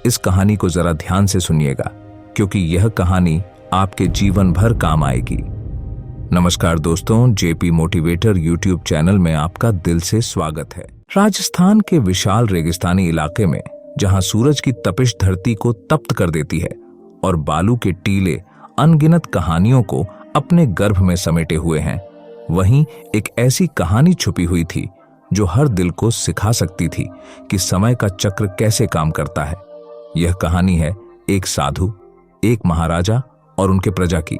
इस कहानी को जरा ध्यान से सुनिएगा, क्योंकि यह कहानी आपके जीवन भर काम आएगी। नमस्कार दोस्तों, जेपी मोटिवेटर यूट्यूब चैनल में आपका दिल से स्वागत है। राजस्थान के विशाल रेगिस्तानी इलाके में, जहां सूरज की तपिश धरती को तप्त कर देती है और बालू के टीले अनगिनत कहानियों को अपने गर्भ में समेटे हुए हैं, वहीं एक ऐसी कहानी छुपी हुई थी जो हर दिल को सिखा सकती थी कि समय का चक्र कैसे काम करता है। यह कहानी है एक साधु, एक महाराजा और उनके प्रजा की,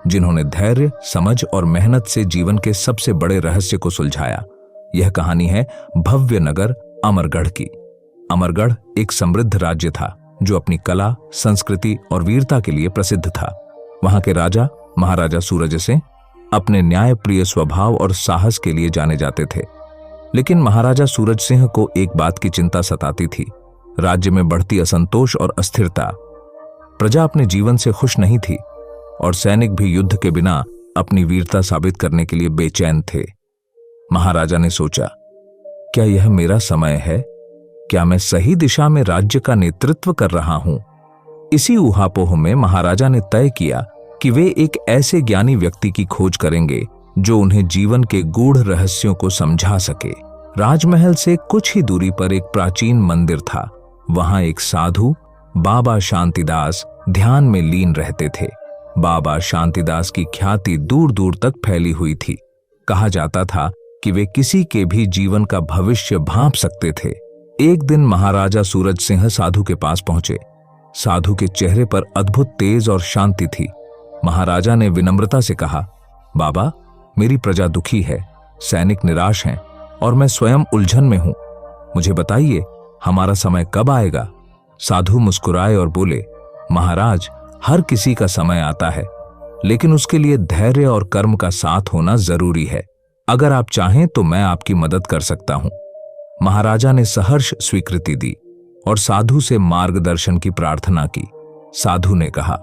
जिन्होंने धैर्य, समझ और मेहनत से जीवन के सबसे बड़े रहस्य को सुलझाया। यह कहानी है भव्य नगर अमरगढ़ की। अमरगढ़ एक समृद्ध राज्य था जो अपनी कला, संस्कृति और वीरता के लिए प्रसिद्ध था। वहां के राजा महाराजा सूरज सिंह अपने न्यायप्रिय स्वभाव और साहस के लिए जाने जाते थे। लेकिन महाराजा सूरज सिंह को एक बात की चिंता सताती थी, राज्य में बढ़ती असंतोष और अस्थिरता। प्रजा अपने जीवन से खुश नहीं थी और सैनिक भी युद्ध के बिना अपनी वीरता साबित करने के लिए बेचैन थे। महाराजा ने सोचा, क्या यह मेरा समय है? क्या मैं सही दिशा में राज्य का नेतृत्व कर रहा हूं? इसी ऊहापोह में महाराजा ने तय किया कि वे एक ऐसे ज्ञानी व्यक्ति की खोज करेंगे जो उन्हें जीवन के गूढ़ रहस्यों को समझा सके। राजमहल से कुछ ही दूरी पर एक प्राचीन मंदिर था। वहां एक साधु बाबा शांतिदास ध्यान में लीन रहते थे। बाबा शांतिदास की ख्याति दूर दूर तक फैली हुई थी। कहा जाता था कि वे किसी के भी जीवन का भविष्य भांप सकते थे। एक दिन महाराजा सूरज सिंह साधु के पास पहुंचे। साधु के चेहरे पर अद्भुत तेज और शांति थी। महाराजा ने विनम्रता से कहा, बाबा, मेरी प्रजा दुखी है, सैनिक निराश हैं और मैं स्वयं उलझन में हूं। मुझे बताइए, हमारा समय कब आएगा? साधु मुस्कुराए और बोले, महाराज, हर किसी का समय आता है, लेकिन उसके लिए धैर्य और कर्म का साथ होना जरूरी है। अगर आप चाहें तो मैं आपकी मदद कर सकता हूं। महाराजा ने सहर्ष स्वीकृति दी और साधु से मार्गदर्शन की प्रार्थना की। साधु ने कहा,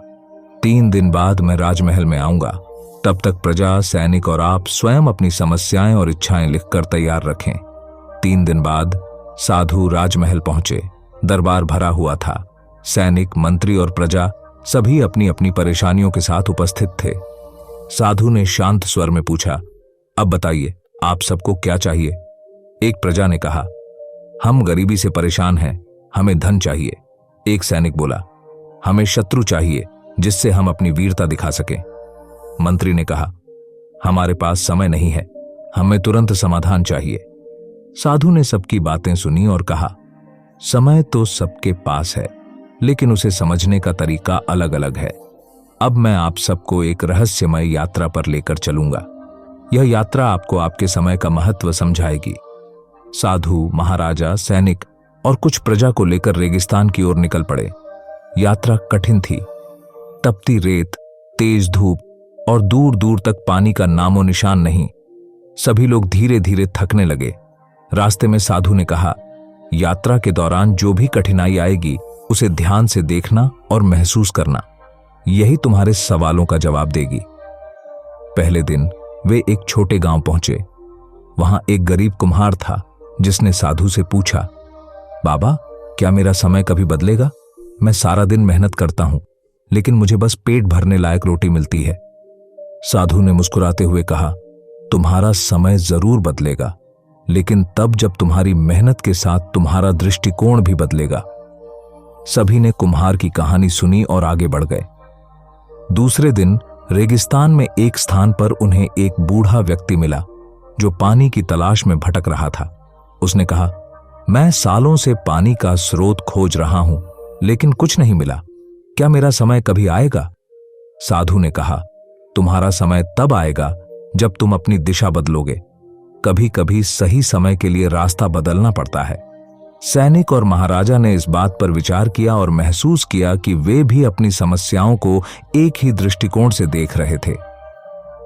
3 दिन बाद मैं राजमहल में आऊंगा। तब तक प्रजा, सैनिक और आप स्वयं अपनी समस्याएं और इच्छाएं लिखकर तैयार रखें। 3 दिन बाद साधु राजमहल पहुंचे। दरबार भरा हुआ था। सैनिक, मंत्री और प्रजा सभी अपनी अपनी परेशानियों के साथ उपस्थित थे। साधु ने शांत स्वर में पूछा, अब बताइए, आप सबको क्या चाहिए? एक प्रजा ने कहा, हम गरीबी से परेशान हैं, हमें धन चाहिए। एक सैनिक बोला, हमें शत्रु चाहिए जिससे हम अपनी वीरता दिखा सकें। मंत्री ने कहा, हमारे पास समय नहीं है, हमें तुरंत समाधान चाहिए। साधु ने सबकी बातें सुनी और कहा, समय तो सबके पास है, लेकिन उसे समझने का तरीका अलग अलग है। अब मैं आप सबको एक रहस्यमय यात्रा पर लेकर चलूंगा। यह यात्रा आपको आपके समय का महत्व समझाएगी। साधु, महाराजा, सैनिक और कुछ प्रजा को लेकर रेगिस्तान की ओर निकल पड़े। यात्रा कठिन थी। तपती रेत, तेज धूप और दूर दूर तक पानी का नामो निशान नहीं। सभी लोग धीरे धीरे थकने लगे। रास्ते में साधु ने कहा, यात्रा के दौरान जो भी कठिनाई आएगी उसे ध्यान से देखना और महसूस करना, यही तुम्हारे सवालों का जवाब देगी। पहले दिन वे एक छोटे गांव पहुंचे। वहां एक गरीब कुम्हार था जिसने साधु से पूछा, बाबा, क्या मेरा समय कभी बदलेगा? मैं सारा दिन मेहनत करता हूं, लेकिन मुझे बस पेट भरने लायक रोटी मिलती है। साधु ने मुस्कुराते हुए कहा, तुम्हारा समय जरूर बदलेगा, लेकिन तब जब तुम्हारी मेहनत के साथ तुम्हारा दृष्टिकोण भी बदलेगा। सभी ने कुम्हार की कहानी सुनी और आगे बढ़ गए। दूसरे दिन रेगिस्तान में एक स्थान पर उन्हें एक बूढ़ा व्यक्ति मिला जो पानी की तलाश में भटक रहा था। उसने कहा, मैं सालों से पानी का स्रोत खोज रहा हूं, लेकिन कुछ नहीं मिला। क्या मेरा समय कभी आएगा? साधु ने कहा, तुम्हारा समय तब आएगा जब तुम अपनी दिशा बदलोगे। कभी कभी सही समय के लिए रास्ता बदलना पड़ता है। सैनिक और महाराजा ने इस बात पर विचार किया और महसूस किया कि वे भी अपनी समस्याओं को एक ही दृष्टिकोण से देख रहे थे।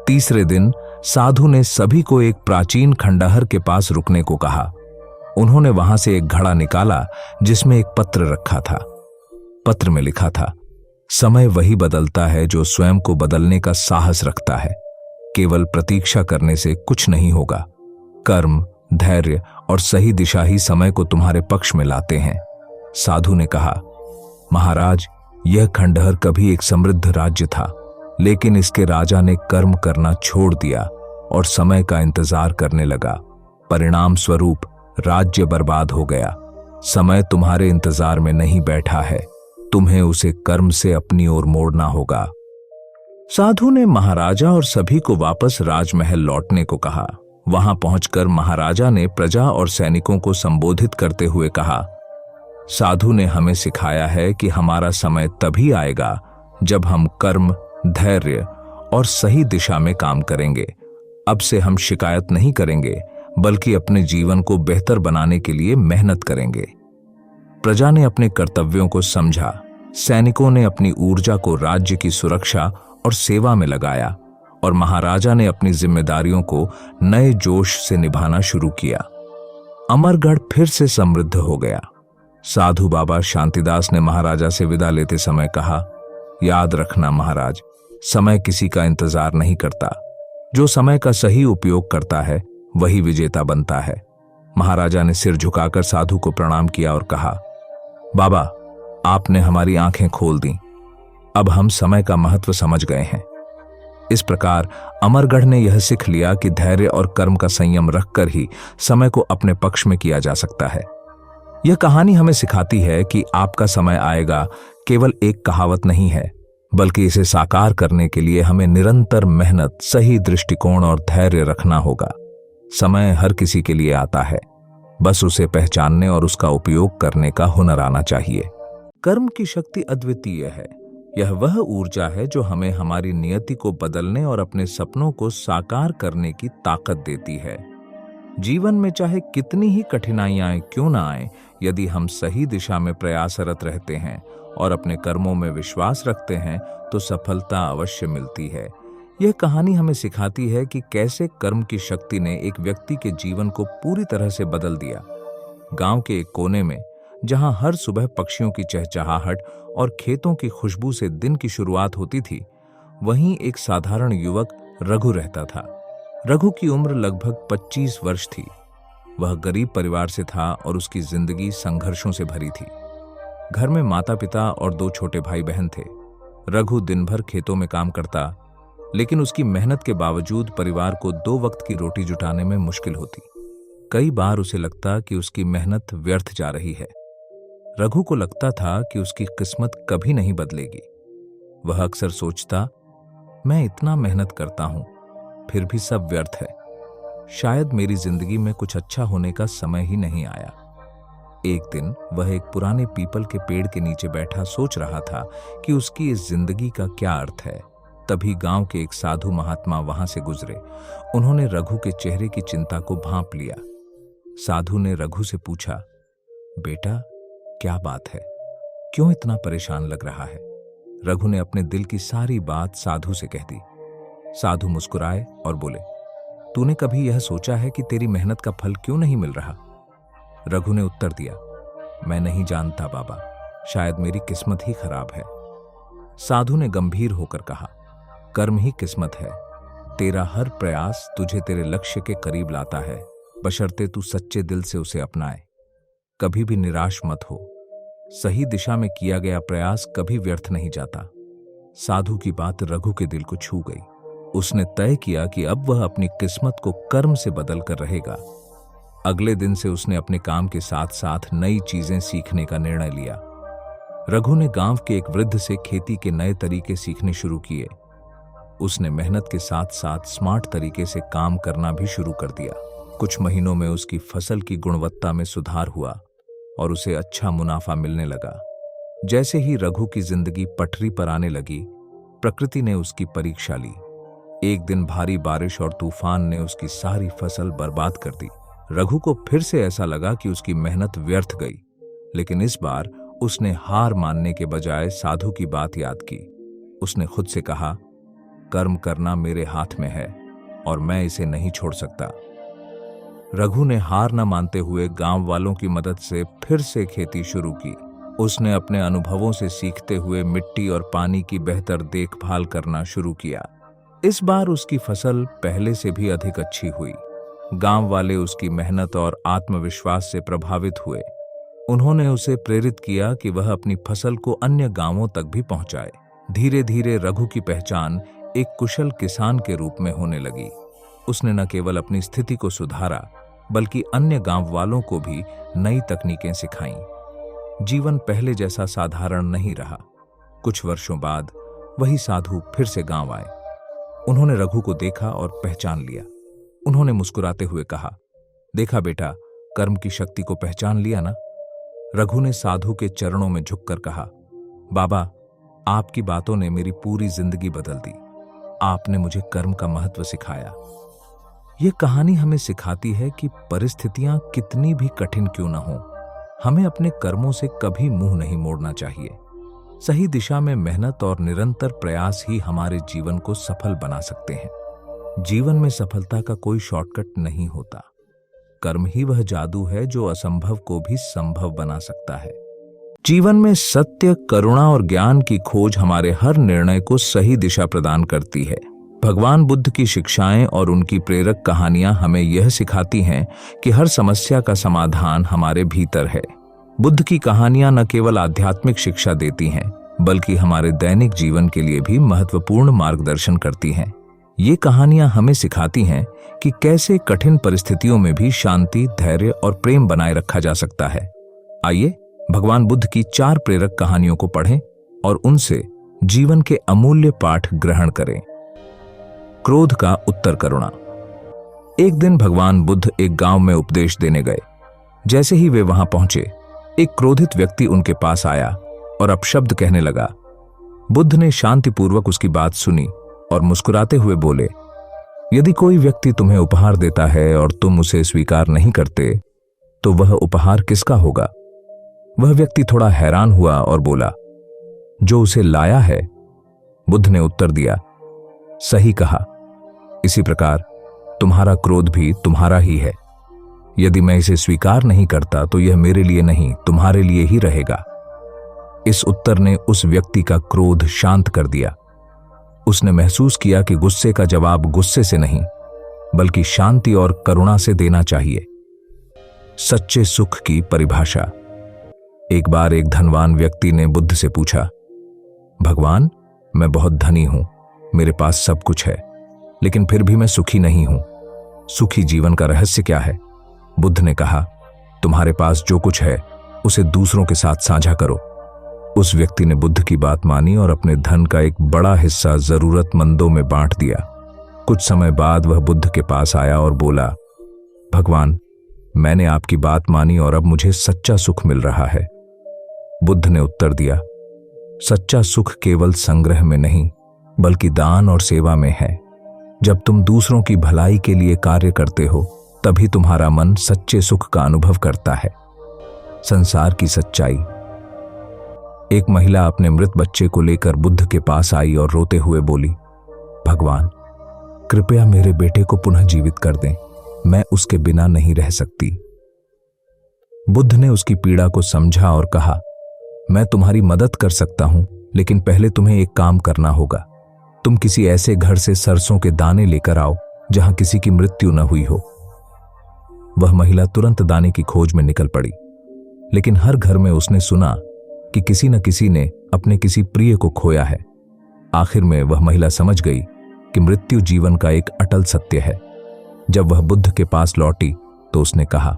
तीसरे दिन साधु ने सभी को एक प्राचीन खंडहर के पास रुकने को कहा। उन्होंने वहां से एक घड़ा निकाला जिसमें एक पत्र रखा था। पत्र में लिखा था, समय वही बदलता है जो स्वयं को बदलने का साहस रखता है। केवल प्रतीक्षा करने से कुछ नहीं होगा। कर्म, धैर्य और सही दिशा ही समय को तुम्हारे पक्ष में लाते हैं। साधु ने कहा, महाराज, यह खंडहर कभी एक समृद्ध राज्य था, लेकिन इसके राजा ने कर्म करना छोड़ दिया और समय का इंतजार करने लगा। परिणाम स्वरूप राज्य बर्बाद हो गया। समय तुम्हारे इंतजार में नहीं बैठा है, तुम्हें उसे कर्म से अपनी ओर मोड़ना होगा। साधु ने महाराजा और सभी को वापस राजमहल लौटने को कहा। वहां पहुंचकर महाराजा ने प्रजा और सैनिकों को संबोधित करते हुए कहा, साधु ने हमें सिखाया है कि हमारा समय तभी आएगा जब हम कर्म, धैर्य और सही दिशा में काम करेंगे। अब से हम शिकायत नहीं करेंगे, बल्कि अपने जीवन को बेहतर बनाने के लिए मेहनत करेंगे। प्रजा ने अपने कर्तव्यों को समझा। सैनिकों ने अपनी ऊर्जा को राज्य की सुरक्षा और सेवा में लगाया और महाराजा ने अपनी जिम्मेदारियों को नए जोश से निभाना शुरू किया। अमरगढ़ फिर से समृद्ध हो गया। साधु बाबा शांतिदास ने महाराजा से विदा लेते समय कहा, याद रखना महाराज, समय किसी का इंतजार नहीं करता। जो समय का सही उपयोग करता है वही विजेता बनता है। महाराजा ने सिर झुकाकर साधु को प्रणाम किया और कहा, बाबा, आपने हमारी आंखें खोल दी। अब हम समय का महत्व समझ गए हैं। इस प्रकार अमरगढ़ ने यह सीख लिया कि धैर्य और कर्म का संयम रखकर ही समय को अपने पक्ष में किया जा सकता है। यह कहानी हमें सिखाती है कि आपका समय आएगा केवल एक कहावत नहीं है, बल्कि इसे साकार करने के लिए हमें निरंतर मेहनत, सही दृष्टिकोण और धैर्य रखना होगा। समय हर किसी के लिए आता है, बस उसे पहचानने और उसका उपयोग करने का हुनर आना चाहिए। कर्म की शक्ति अद्वितीय है। यह वह ऊर्जा है जो हमें हमारी नियति को बदलने और अपने सपनों को साकार करने की ताकत देती है। जीवन में चाहे कितनी ही कठिनाइयां क्यों ना आए, यदि हम सही दिशा में प्रयासरत रहते हैं और अपने कर्मों में विश्वास रखते हैं तो सफलता अवश्य मिलती है। यह कहानी हमें सिखाती है कि कैसे कर्म की शक्ति ने एक व्यक्ति के जीवन को पूरी तरह से बदल दिया। गांव के एक कोने में, जहां हर सुबह पक्षियों की चहचहाहट और खेतों की खुशबू से दिन की शुरुआत होती थी, वहीं एक साधारण युवक रघु रहता था। रघु की उम्र लगभग 25 वर्ष थी। वह गरीब परिवार से था और उसकी जिंदगी संघर्षों से भरी थी। घर में माता पिता और 2 छोटे भाई बहन थे। रघु दिन भर खेतों में काम करता, लेकिन उसकी मेहनत के बावजूद परिवार को 2 वक्त की रोटी जुटाने में मुश्किल होती। कई बार उसे लगता कि उसकी मेहनत व्यर्थ जा रही है। रघु को लगता था कि उसकी किस्मत कभी नहीं बदलेगी। वह अक्सर सोचता, मैं इतना मेहनत करता हूं, फिर भी सब व्यर्थ है। शायद मेरी जिंदगी में कुछ अच्छा होने का समय ही नहीं आया। एक दिन वह एक पुराने पीपल के पेड़ के नीचे बैठा सोच रहा था कि उसकी इस जिंदगी का क्या अर्थ है। तभी गांव के एक साधु महात्मा वहां से गुजरे। उन्होंने रघु के चेहरे की चिंता को भांप लिया। साधु ने रघु से पूछा, बेटा, क्या बात है? क्यों इतना परेशान लग रहा है? रघु ने अपने दिल की सारी बात साधु से कह दी। साधु मुस्कुराए और बोले, तूने कभी यह सोचा है कि तेरी मेहनत का फल क्यों नहीं मिल रहा? रघु ने उत्तर दिया, मैं नहीं जानता बाबा, शायद मेरी किस्मत ही खराब है। साधु ने गंभीर होकर कहा, कर्म ही किस्मत है। तेरा हर प्रयास तुझे तेरे लक्ष्य के करीब लाता है, बशर्ते तू सच्चे दिल से उसे अपनाए। कभी भी निराश मत हो। सही दिशा में किया गया प्रयास कभी व्यर्थ नहीं जाता। साधु की बात रघु के दिल को छू गई। उसने तय किया कि अब वह अपनी किस्मत को कर्म से बदल कर रहेगा। अगले दिन से उसने अपने काम के साथ साथ नई चीजें सीखने का निर्णय लिया। रघु ने गांव के एक वृद्ध से खेती के नए तरीके सीखने शुरू किए। उसने मेहनत के साथ साथ स्मार्ट तरीके से काम करना भी शुरू कर दिया। कुछ महीनों में उसकी फसल की गुणवत्ता में सुधार हुआ और उसे अच्छा मुनाफा मिलने लगा। जैसे ही रघु की जिंदगी पटरी पर आने लगी, प्रकृति ने उसकी परीक्षा ली। एक दिन भारी बारिश और तूफान ने उसकी सारी फसल बर्बाद कर दी। रघु को फिर से ऐसा लगा कि उसकी मेहनत व्यर्थ गई, लेकिन इस बार उसने हार मानने के बजाय साधु की बात याद की। उसने खुद से कहा, कर्म करना मेरे हाथ में है और मैं इसे नहीं छोड़ सकता। रघु ने हार न मानते हुए गांव वालों की मदद से फिर से खेती शुरू की। उसने अपने अनुभवों से सीखते हुए मिट्टी और पानी की बेहतर देखभाल करना शुरू किया। इस बार उसकी फसल पहले से भी अधिक अच्छी हुई। गांव वाले उसकी मेहनत और आत्मविश्वास से प्रभावित हुए। उन्होंने उसे प्रेरित किया कि वह अपनी फसल को अन्य गांवों तक भी पहुंचाए। धीरे धीरे रघु की पहचान एक कुशल किसान के रूप में होने लगी। उसने न केवल अपनी स्थिति को सुधारा, बल्कि अन्य गांव वालों को भी नई तकनीकें सिखाईं। जीवन पहले जैसा साधारण नहीं रहा। कुछ वर्षों बाद वही साधु फिर से गांव आए। उन्होंने रघु को देखा और पहचान लिया। उन्होंने मुस्कुराते हुए कहा, देखा बेटा, कर्म की शक्ति को पहचान लिया ना? रघु ने साधु के चरणों में झुककर कहा, बाबा, आपकी बातों ने मेरी पूरी जिंदगी बदल दी। आपने मुझे कर्म का महत्व सिखाया। यह कहानी हमें सिखाती है कि परिस्थितियां कितनी भी कठिन क्यों न हो, हमें अपने कर्मों से कभी मुंह नहीं मोड़ना चाहिए। सही दिशा में मेहनत और निरंतर प्रयास ही हमारे जीवन को सफल बना सकते हैं। जीवन में सफलता का कोई शॉर्टकट नहीं होता। कर्म ही वह जादू है जो असंभव को भी संभव बना सकता है। जीवन में सत्य, करुणा और ज्ञान की खोज हमारे हर निर्णय को सही दिशा प्रदान करती है। भगवान बुद्ध की शिक्षाएं और उनकी प्रेरक कहानियां हमें यह सिखाती हैं कि हर समस्या का समाधान हमारे भीतर है। बुद्ध की कहानियां न केवल आध्यात्मिक शिक्षा देती हैं, बल्कि हमारे दैनिक जीवन के लिए भी महत्वपूर्ण मार्गदर्शन करती हैं। ये कहानियां हमें सिखाती हैं कि कैसे कठिन परिस्थितियों में भी शांति, धैर्य और प्रेम बनाए रखा जा सकता है। आइए भगवान बुद्ध की 4 प्रेरक कहानियों को पढ़ें और उनसे जीवन के अमूल्य पाठ ग्रहण करें। क्रोध का उत्तर करुणा। एक दिन भगवान बुद्ध एक गांव में उपदेश देने गए। जैसे ही वे वहां पहुंचे, एक क्रोधित व्यक्ति उनके पास आया और अपशब्द कहने लगा। बुद्ध ने शांतिपूर्वक उसकी बात सुनी और मुस्कुराते हुए बोले, यदि कोई व्यक्ति तुम्हें उपहार देता है और तुम उसे स्वीकार नहीं करते, तो वह उपहार किसका होगा? वह व्यक्ति थोड़ा हैरान हुआ और बोला, जो उसे लाया है। बुद्ध ने उत्तर दिया, सही कहा। इसी प्रकार तुम्हारा क्रोध भी तुम्हारा ही है। यदि मैं इसे स्वीकार नहीं करता तो यह मेरे लिए नहीं, तुम्हारे लिए ही रहेगा। इस उत्तर ने उस व्यक्ति का क्रोध शांत कर दिया। उसने महसूस किया कि गुस्से का जवाब गुस्से से नहीं, बल्कि शांति और करुणा से देना चाहिए। सच्चे सुख की परिभाषा। एक बार एक धनवान व्यक्ति ने बुद्ध से पूछा, भगवान, मैं बहुत धनी हूं, मेरे पास सब कुछ है, लेकिन फिर भी मैं सुखी नहीं हूं। सुखी जीवन का रहस्य क्या है? बुद्ध ने कहा, तुम्हारे पास जो कुछ है उसे दूसरों के साथ साझा करो। उस व्यक्ति ने बुद्ध की बात मानी और अपने धन का एक बड़ा हिस्सा जरूरतमंदों में बांट दिया। कुछ समय बाद वह बुद्ध के पास आया और बोला, भगवान, मैंने आपकी बात मानी और अब मुझे सच्चा सुख मिल रहा है। बुद्ध ने उत्तर दिया, सच्चा सुख केवल संग्रह में नहीं, बल्कि दान और सेवा में है। जब तुम दूसरों की भलाई के लिए कार्य करते हो, तभी तुम्हारा मन सच्चे सुख का अनुभव करता है। संसार की सच्चाई। एक महिला अपने मृत बच्चे को लेकर बुद्ध के पास आई और रोते हुए बोली, भगवान, कृपया मेरे बेटे को पुनः जीवित कर दें, मैं उसके बिना नहीं रह सकती। बुद्ध ने उसकी पीड़ा को समझा और कहा, मैं तुम्हारी मदद कर सकता हूं, लेकिन पहले तुम्हें एक काम करना होगा। तुम किसी ऐसे घर से सरसों के दाने लेकर आओ जहां किसी की मृत्यु न हुई हो। वह महिला तुरंत दाने की खोज में निकल पड़ी, लेकिन हर घर में उसने सुना कि किसी न किसी ने अपने किसी प्रिय को खोया है। आखिर में वह महिला समझ गई कि मृत्यु जीवन का एक अटल सत्य है। जब वह बुद्ध के पास लौटी तो उसने कहा,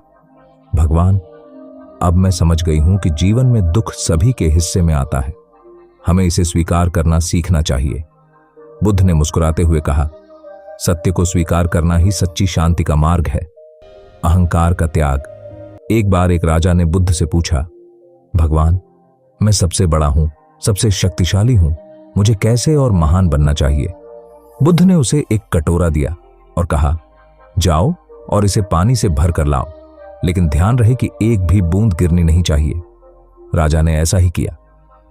भगवान, अब मैं समझ गई हूं कि जीवन में दुख सभी के हिस्से में आता है, हमें इसे स्वीकार करना सीखना चाहिए। बुद्ध ने मुस्कुराते हुए कहा, सत्य को स्वीकार करना ही सच्ची शांति का मार्ग है। अहंकार का त्याग। एक बार एक राजा ने बुद्ध से पूछा, भगवान, मैं सबसे बड़ा हूं, सबसे शक्तिशाली हूं, मुझे कैसे और महान बनना चाहिए? बुद्ध ने उसे एक कटोरा दिया और कहा, जाओ और इसे पानी से भर कर लाओ, लेकिन ध्यान रहे कि एक भी बूंद गिरनी नहीं चाहिए। राजा ने ऐसा ही किया।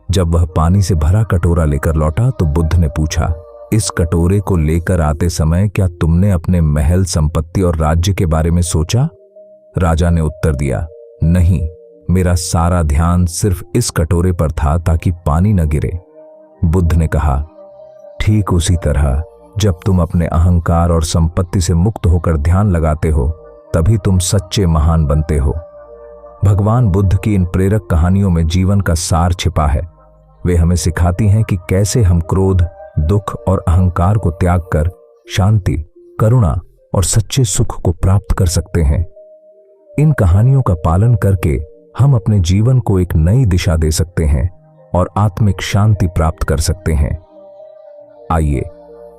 जब वह पानी से भरा कटोरा लेकर लौटा तो बुद्ध ने पूछा, इस कटोरे को लेकर आते समय क्या तुमने अपने महल, संपत्ति और राज्य के बारे में सोचा? राजा ने उत्तर दिया, नहीं, मेरा सारा ध्यान सिर्फ इस कटोरे पर था ताकि पानी न गिरे। बुद्ध ने कहा, ठीक उसी तरह जब तुम अपने अहंकार और संपत्ति से मुक्त होकर ध्यान लगाते हो, तभी तुम सच्चे महान बनते हो। भगवान बुद्ध की इन प्रेरक कहानियों में जीवन का सार छिपा है। वे हमें सिखाती हैं कि कैसे हम क्रोध, दुख और अहंकार को त्याग कर शांति, करुणा और सच्चे सुख को प्राप्त कर सकते हैं। इन कहानियों का पालन करके हम अपने जीवन को एक नई दिशा दे सकते हैं और आत्मिक शांति प्राप्त कर सकते हैं। आइए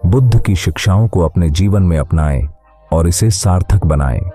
बुद्ध की शिक्षाओं को अपने जीवन में अपनाएं और इसे सार्थक बनाएं।